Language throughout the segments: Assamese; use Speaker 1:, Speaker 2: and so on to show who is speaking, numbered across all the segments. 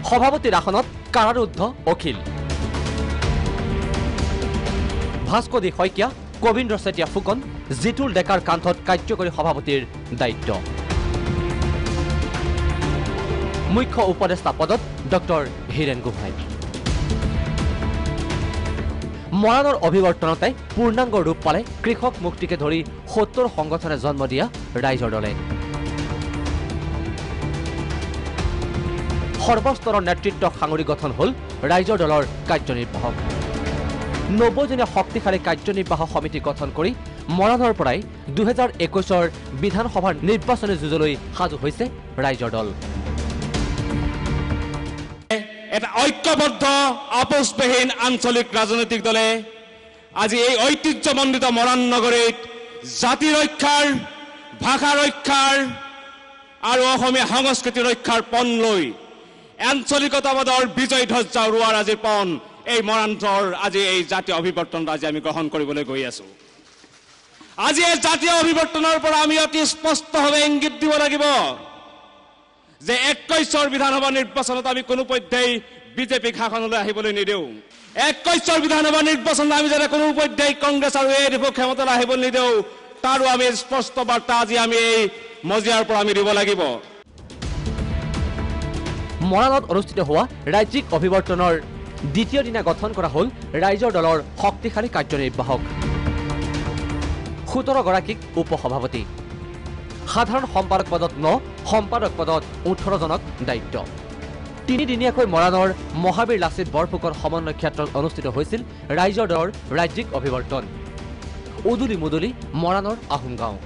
Speaker 1: সভাপতিৰ আসনত কাৰাৰুদ্ধ অখিল ভাস্কৰী শইকীয়া কবীন্দ্ৰ চেতিয়া ফুকন জিতুল ডেকাৰ কান্ধত কাৰ্যকৰী সভাপতিৰ দায়িত্ব মুখ্য উপদেষ্টা পদত ডক্টৰ হীৰেন গোহাঁই মৰাণৰ অভিৱৰ্তনতে পূৰ্ণাংগ ৰূপ পালে কৃষক মুক্তিকে ধৰি ৭০ সংগঠনে জন্ম দিয়া ৰাইজৰ দলে সৰ্বস্তৰৰ নেতৃত্বক সাঙুৰি গঠন হ'ল ৰাইজৰ দলৰ কাৰ্যনিৰ্বাহক ৯০জনীয়া শক্তিশালী কাৰ্যনিৰ্বাহক সমিতি গঠন কৰি মৰাণৰ পৰাই ২০২১ৰ বিধানসভাৰ নিৰ্বাচনী যুঁজলৈ সাজু হৈছে ৰাইজৰ দল
Speaker 2: এটা ঐক্যবদ্ধ আপোচবিহীন আঞ্চলিক ৰাজনৈতিক দলে আজি এই ঐতিহ্যমণ্ডিত মৰাণ নগৰীত জাতি ৰক্ষাৰ ভাষা ৰক্ষাৰ আৰু অসমীয়া সংস্কৃতি ৰক্ষাৰ পণ লৈ আঞ্চলিকতাবাদৰ বিজয় ধ্বজা উৰুৱাৰ আজি পণ এই মৰাণৰ আজি এই জাতীয় অভিৱৰ্তন আজি আমি গ্ৰহণ কৰিবলৈ গৈ আছো আজি এই জাতীয় অভিৱৰ্তনৰ পৰা আমি অতি স্পষ্টভাৱে ইংগিত দিব লাগিব যে ২১ৰ বিধানসভা নিৰ্বাচনত আমি কোনো পধ্যেই বিজেপি শাসনলৈ আহিবলৈ নিদিওঁ ২১ৰ বিধানসভা নিৰ্বাচনত আমি যাতে কোনো পধ্যেই কংগ্ৰেছ আৰু এডিএফ ক্ষমতালৈ আহিবলৈ নিদিওঁ তাৰো আমি স্পষ্ট বাৰ্তা আজি আমি এই মজিয়াৰ পৰা আমি দিব লাগিব
Speaker 1: মৰাণত অনুষ্ঠিত হোৱা ৰাজ্যিক অভিৱৰ্তনৰ দ্বিতীয় দিনা গঠন কৰা হ'ল ৰাইজৰ দলৰ শক্তিশালী কাৰ্যনিৰ্বাহক ১৭ গৰাকীক উপসভাপতি সাধাৰণ সম্পাদক পদত ৯ সম্পাদক পদত ১৮ জনক দায়িত্ব তিনিদিনীয়াকৈ মৰাণৰ মহাবীৰ লাচিত বৰফুকন সমন্বয় ক্ষেত্ৰত অনুষ্ঠিত হৈছিল ৰাইজৰ দলৰ ৰাজ্যিক অভিৱৰ্তন উদুলি মুদুলি মৰাণৰ আহোম গাঁও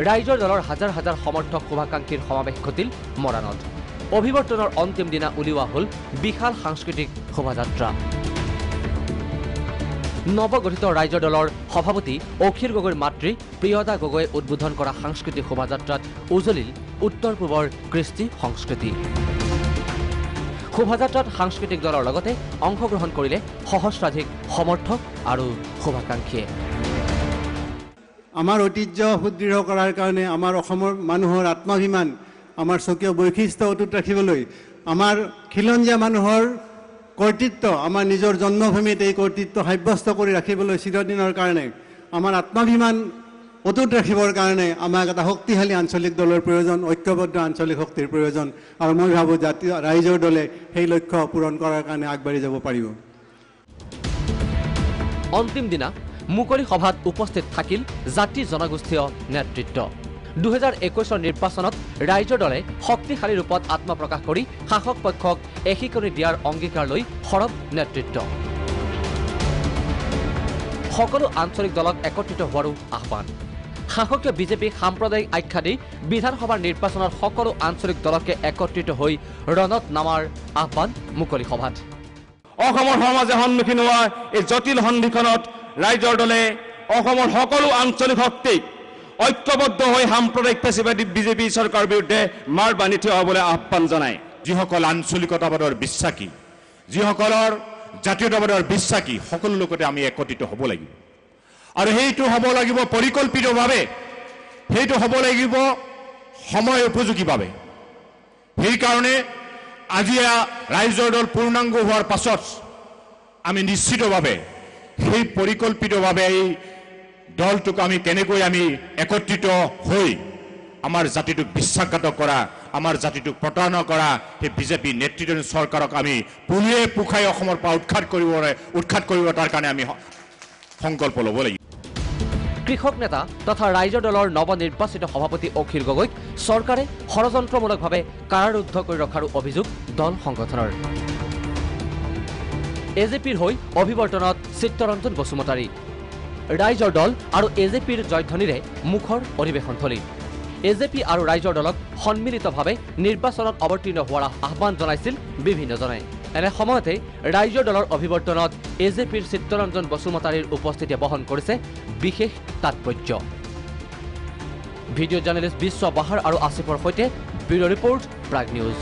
Speaker 1: ৰাইজৰ দলৰ হাজাৰ হাজাৰ সমৰ্থক শুভাকাংক্ষীৰ সমাৱেশ ঘটিল মৰাণত অভিৱৰ্তনৰ অন্তিম দিনা উলিওৱা হ'ল বিশাল সাংস্কৃতিক শোভাযাত্ৰা নৱগঠিত ৰাইজৰ দলৰ সভাপতি অখিল গগৈৰ মাতৃ প্ৰিয়দা গগৈয়ে উদ্বোধন কৰা সাংস্কৃতিক শোভাযাত্ৰাত উজলিল উত্তৰ পূবৰ কৃষ্টি সংস্কৃতি শোভাযাত্ৰাত সাংস্কৃতিক দলৰ লগতে অংশগ্ৰহণ কৰিলে সহস্ৰাধিক সমৰ্থক আৰু শুভাকাংক্ষীয়ে
Speaker 3: আমাৰ ঐতিহ্য সুদৃঢ় কৰাৰ কাৰণে আমাৰ অসমৰ মানুহৰ আত্মাভিমান আমাৰ স্বকীয় বৈশিষ্ট্য অটুট ৰাখিবলৈ আমাৰ খিলঞ্জীয়া মানুহৰ কৰ্তৃত্ব আমাৰ নিজৰ জন্মভূমিত এই কৰ্তৃত্ব সাব্যস্ত কৰি ৰাখিবলৈ চিৰদিনৰ কাৰণে আমাৰ আত্মাভিমান অটুট ৰাখিবৰ কাৰণে আমাক এটা শক্তিশালী আঞ্চলিক দলৰ প্ৰয়োজন ঐক্যবদ্ধ আঞ্চলিক শক্তিৰ প্ৰয়োজন আৰু মই ভাবোঁ জাতীয় ৰাইজৰ দলে সেই লক্ষ্য পূৰণ কৰাৰ কাৰণে আগবাঢ়ি যাব পাৰিব
Speaker 1: অন্তিম দিনা মুকলি সভাত উপস্থিত থাকিল জাতি জনগোষ্ঠীয় নেতৃত্ব ২০২১ৰ নিৰ্বাচনত ৰাইজৰ দলে শক্তিশালী ৰূপত আত্মপ্ৰকাশ কৰি শাসক পক্ষক এশিকনি দিয়াৰ অংগীকাৰ লৈ সৰব নেতৃত্ব সকলো আঞ্চলিক দলক একত্ৰিত হোৱাৰো আহ্বান শাসকীয় বিজেপি সাম্প্ৰদায়িক আখ্যা দি বিধানসভাৰ নিৰ্বাচনত সকলো আঞ্চলিক দলকে একত্ৰিত হৈ ৰণত নামাৰ আহ্বান মুকলি সভাত
Speaker 2: অসমৰ সমাজে সন্মুখীন হোৱা এই জটিল সন্ধিখনত ৰাইজৰ দলে অসমৰ সকলো আঞ্চলিক শক্তিক ঐক্যবদ্ধ হৈ সাম্প্ৰদায়িক পেচিবাদী বিজেপি চৰকাৰৰ বিৰুদ্ধে মাৰ বান্ধি থিয় হ'বলৈ আহ্বান জনায়
Speaker 4: যিসকল আঞ্চলিকতাবাদৰ বিশ্বাসী যিসকলৰ জাতীয়তাবাদৰ বিশ্বাসী সকলো লোকতে আমি একত্ৰিত হ'ব লাগিব আৰু সেইটো হ'ব লাগিব পৰিকল্পিতভাৱে সেইটো হ'ব লাগিব সময় উপযোগীভাৱে সেইকাৰণে আজি ৰাইজৰ দল পূৰ্ণাংগ হোৱাৰ পাছত আমি নিশ্চিতভাৱে সেই পৰিকল্পিতভাৱে এই দলটোক আমি কেনেকৈ আমি একত্ৰিত হৈ আমাৰ জাতিটোক বিশ্বাসঘাতক কৰা আমাৰ জাতিটোক প্ৰতাৰণা কৰা সেই বিজেপি নেতৃত্বাধীন চৰকাৰক আমি পুলিয়ে পোখাই অসমৰ পৰা উৎখাত কৰিব তাৰ কাৰণে আমি সংকল্প ল'ব লাগিব
Speaker 1: কৃষক নেতা তথা ৰাইজৰ দলৰ নৱনিৰ্বাচিত সভাপতি অখিল গগৈক চৰকাৰে ষড়যন্ত্ৰমূলকভাৱে কাৰাৰুদ্ধ কৰি ৰখাৰ অভিযোগ দল সংগঠনৰ এজেপিৰ হৈ অভিৱৰ্তনত চিত্তৰঞ্জন বসুমতাৰী ৰাইজৰ দল আৰু এজেপিৰ জয়ধ্বনিৰে মুখৰ অধিৱেশনথলী এজেপি আৰু ৰাইজৰ দলক সন্মিলিতভাৱে নিৰ্বাচনত অৱতীৰ্ণ হোৱাৰ আহ্বান জনাইছিল বিভিন্নজনে এনে সময়তে ৰাইজৰ দলৰ অভিৱৰ্তনত এজেপিৰ চিত্তৰঞ্জন বসুমতাৰীৰ উপস্থিতিয়ে বহন কৰিছে বিশেষ তাৎপৰ্য ভিডিঅ' জাৰ্নেলিষ্ট বিশ্ব বাহাৰ আৰু আসিফৰ সৈতে ব্যুৰ' ৰিপৰ্ট প্ৰাগ নিউজ